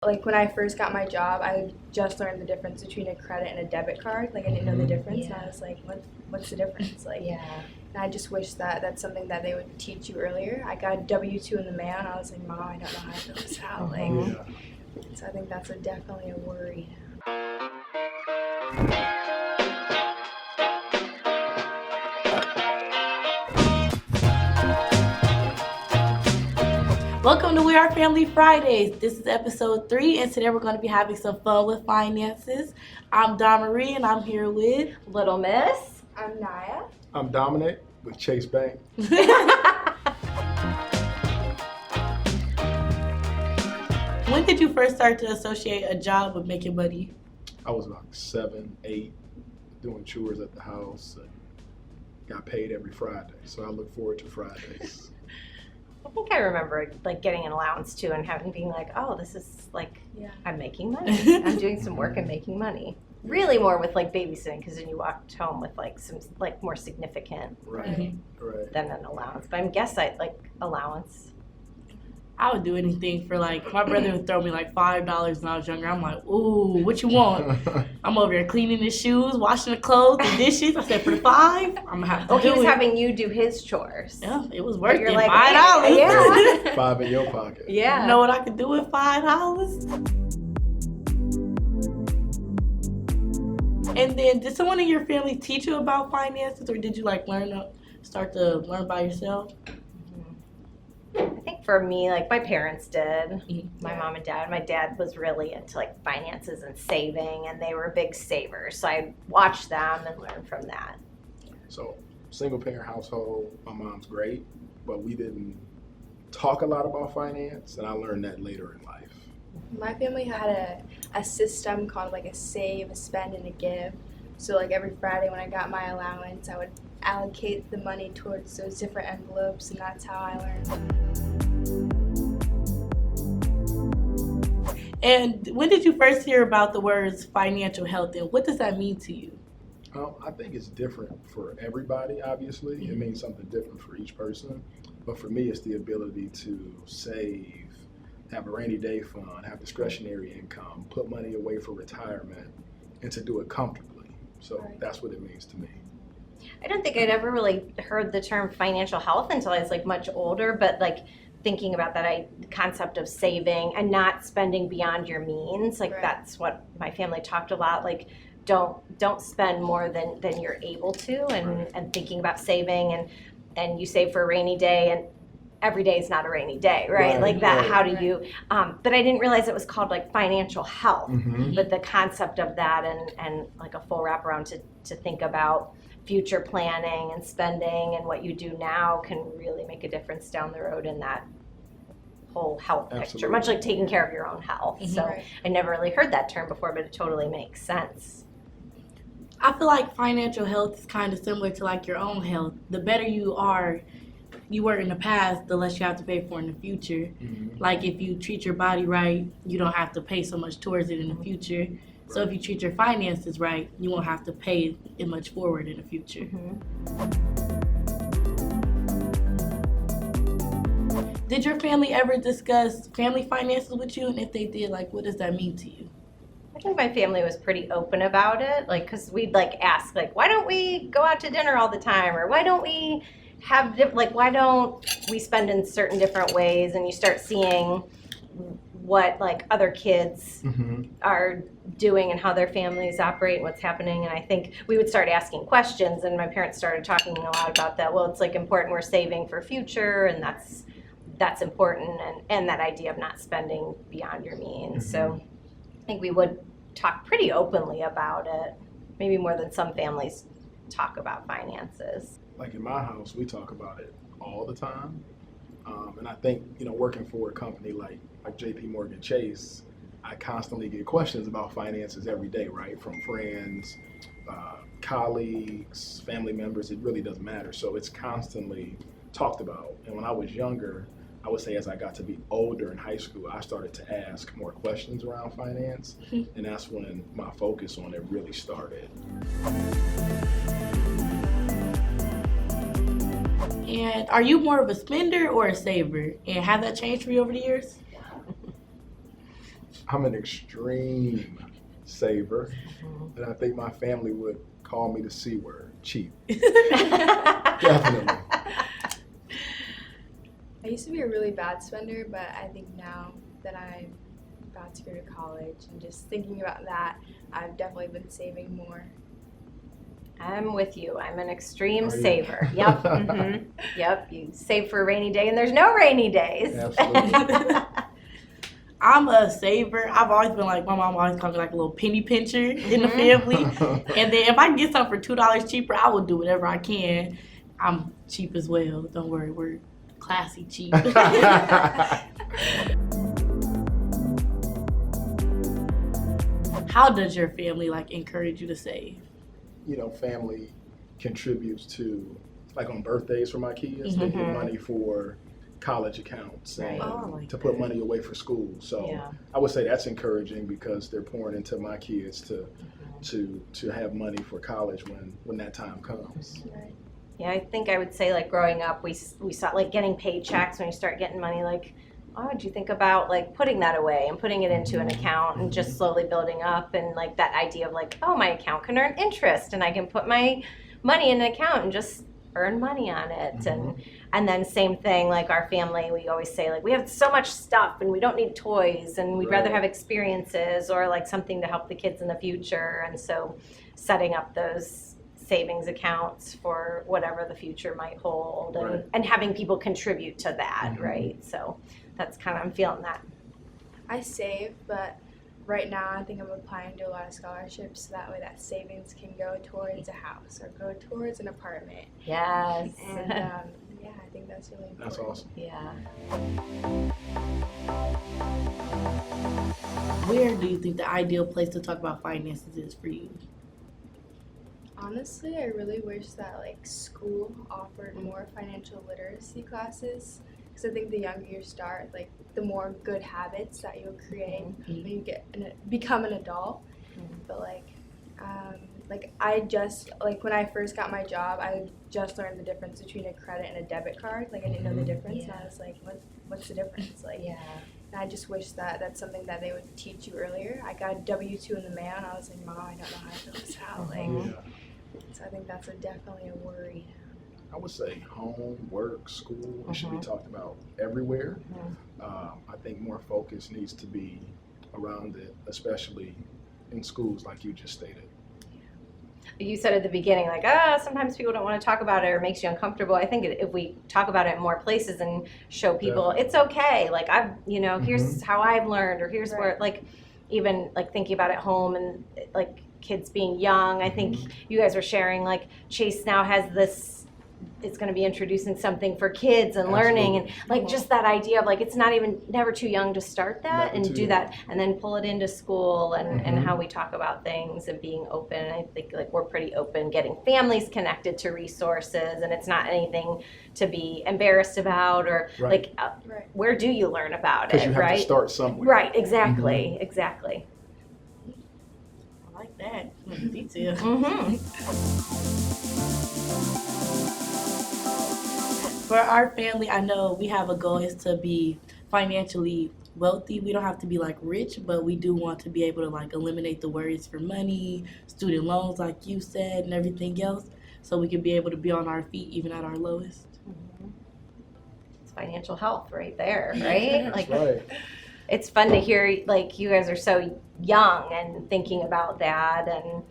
Like when I first got my job, I just learned the difference between a credit and a debit card. Like I didn't know the difference, and I was like, what's the difference? Like, and I just wish that that's something that they would teach you earlier. I got a W-2 in the mail, and I was like, Mom, I don't know how to fill this out. So I think that's definitely a worry. Welcome to We Are Family Fridays. This is episode 3, and today we're going to be having some fun with finances. I'm Dawn Marie, and I'm here with Little Miss. I'm Naya. I'm Dominic with Chase Bank. When did you first start to associate a job with making money? I was about 7, 8, doing chores at the house, and got paid every Friday. So I look forward to Fridays. I think I remember like getting an allowance too and being like, oh, this is like, I'm making money. I'm doing some work and making money. Really more with like babysitting, because then you walked home with like some like more significant Right. than an allowance. But I guess I like allowance. I would do anything for like, my brother would throw me like $5 when I was younger. I'm like, ooh, what you want? I'm over there cleaning his shoes, washing the clothes, the dishes. I said, for $5, I'm going to have to do it. He was having you do his chores. Yeah, it was worth it. Like, $5. Yeah. 5 in your pocket. Yeah. You know what I could do with $5? And then, did someone in your family teach you about finances, or did you like start to learn by yourself? I think for me, like my parents did, my Yeah. mom and dad. My dad was really into like finances and saving, and they were big savers. So I watched them and learned from that. So, single parent household, my mom's great, but we didn't talk a lot about finance, and I learned that later in life. My family had a system called like a save, a spend, and a give. So like every Friday when I got my allowance, I would allocate the money towards those different envelopes, and that's how I learned. And when did you first hear about the words financial health, and what does that mean to you? I think it's different for everybody, obviously. It means something different for each person. But for me, it's the ability to save, have a rainy day fund, have discretionary income, put money away for retirement, and to do it comfortably. So that's what it means to me. I don't think I'd ever really heard the term financial health until I was like much older, but like thinking about that concept of saving and not spending beyond your means, like that's what my family talked a lot, like don't spend more than you're able to, and thinking about saving, and you save for a rainy day, and every day is not a rainy day, right? Like that, how do you, but I didn't realize it was called like financial health, but the concept of that and like a full wraparound to think about future planning and spending and what you do now can really make a difference down the road in that whole health picture, much like taking care of your own health. So I never really heard that term before, but it totally makes sense. I feel like financial health is kind of similar to like your own health. The better you were in the past, the less you have to pay for in the future. Like if you treat your body right, you don't have to pay so much towards it in the future. So if you treat your finances right, you won't have to pay it much forward in the future. Did your family ever discuss family finances with you? And if they did, like, what does that mean to you? I think my family was pretty open about it, like, because we'd like ask, like, why don't we go out to dinner all the time, or why don't we have why don't we spend in certain different ways? And you start seeing what like other kids are doing and how their families operate and what's happening. And I think we would start asking questions, and my parents started talking a lot about that. Well, it's like important we're saving for future, and that's important, and that idea of not spending beyond your means. So I think we would talk pretty openly about it, maybe more than some families talk about finances. Like in my house, we talk about it all the time. And I think, working for a company like JP Morgan Chase, I constantly get questions about finances every day, right? From friends, colleagues, family members, it really doesn't matter. So it's constantly talked about. And when I was younger, I would say as I got to be older in high school, I started to ask more questions around finance. And that's when my focus on it really started. And are you more of a spender or a saver? And have that changed for you over the years? I'm an extreme saver, Mhm. and I think my family would call me the C word, cheap. Definitely. I used to be a really bad spender, but I think now that I'm about to go to college and just thinking about that, I've definitely been saving more. I'm with you. I'm an extreme Are you? saver. Yep. Yep. You save for a rainy day, and there's no rainy days. Absolutely. I'm a saver. I've always been like, my mom always called me like a little penny pincher in the family. And then if I can get something for $2 cheaper, I will do whatever I can. I'm cheap as well. Don't worry, we're classy cheap. How does your family like encourage you to save? You know, family contributes to, like on birthdays for my kids, they get money for college accounts and Right. Oh, I like to that. put money away for school. So Yeah. I would say that's encouraging because they're pouring into my kids to have money for college when that time comes. Right. Yeah, I think I would say like growing up, we saw like getting paychecks when you start getting money. Like, oh, would you think about like putting that away and putting it into an account and just slowly building up, and like that idea of like, oh, my account can earn interest and I can put my money in an account and just earn money on it. And then same thing, like our family, we always say like we have so much stuff and we don't need toys and we'd rather Right. have experiences or like something to help the kids in the future. And so setting up those savings accounts for whatever the future might hold, and, Right. and having people contribute to that, right? So that's kind of, I'm feeling that. I save, but right now I think I'm applying to a lot of scholarships so that way that savings can go towards a house or go towards an apartment. Yes. And yeah, I think that's really important. That's awesome. Yeah. Where do you think the ideal place to talk about finances is for you? Honestly, I really wish that like school offered more financial literacy classes because I think the younger you start, like the more good habits that you'll create when you become an adult. But like I just like when I first got my job, I just learned the difference between a credit and a debit card. Like I didn't know the difference, and I was like, what's the difference? Like, Yeah. and I just wish that that's something that they would teach you earlier. I got a W-2 in the mail, and I was like, Mom, I don't know how to fill this out. Like, Yeah. so I think that's definitely a worry. I would say home, work, school, it should be talked about everywhere. I think more focus needs to be around it, especially in schools like you just stated. You said at the beginning, like, sometimes people don't want to talk about it or it makes you uncomfortable. I think if we talk about it in more places and show people it's okay, like here's how I've learned, or here's where, like, even like thinking about it home and like kids being young. I think you guys were sharing like Chase now has this, it's going to be introducing something for kids and learning, and like just that idea of like it's never too young to start that and do that, and then pull it into school and how we talk about things and being open. I think like we're pretty open, getting families connected to resources, and it's not anything to be embarrassed about or like where do you learn about it? Because you have to start somewhere. Right, exactly, exactly. I like that. Detail. For our family, I know we have a goal is to be financially wealthy. We don't have to be like rich, but we do want to be able to like eliminate the worries for money, student loans, like you said, and everything else, so we can be able to be on our feet even at our lowest. It's financial health right there, right? That's Like, right. it's fun to hear like you guys are so young and thinking about that and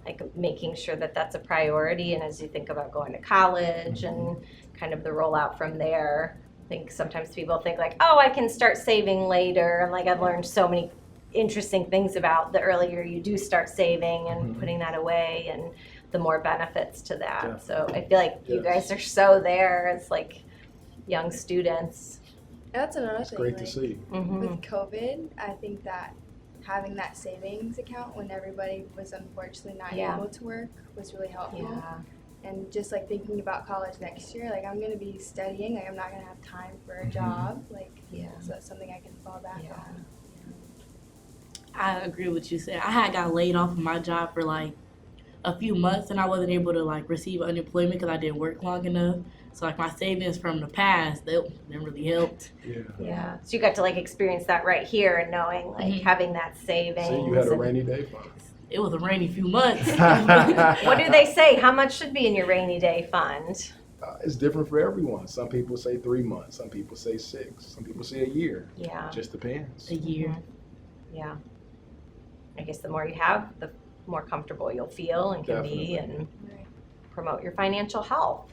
like making sure that that's a priority. And as you think about going to college and kind of the rollout from there, I think sometimes people think like, oh, I can start saving later. And like I've learned so many interesting things about the earlier you do start saving and putting that away and the more benefits to that. Yeah. So I feel like you guys are so there as like young students. That's another It's thing. great like, to see. with COVID, I think that having that savings account when everybody was unfortunately not able to work was really helpful. Yeah. And just like thinking about college next year, like I'm gonna be studying, like I'm not gonna have time for a job, like so that's something I can fall back on. I agree with you said. I had got laid off of my job for like a few months, and I wasn't able to like receive unemployment because I didn't work long enough. So like my savings from the past, that didn't really helped. Yeah. So you got to like experience that right here and knowing like having that savings. So you had a and- rainy day fund. It was a rainy few months. What do they say? How much should be in your rainy day fund? It's different for everyone. Some people say 3 months. Some people say 6. Some people say a year. Yeah. It just depends. A year. Yeah. I guess the more you have, the more comfortable you'll feel and can be Definitely. and promote your financial health.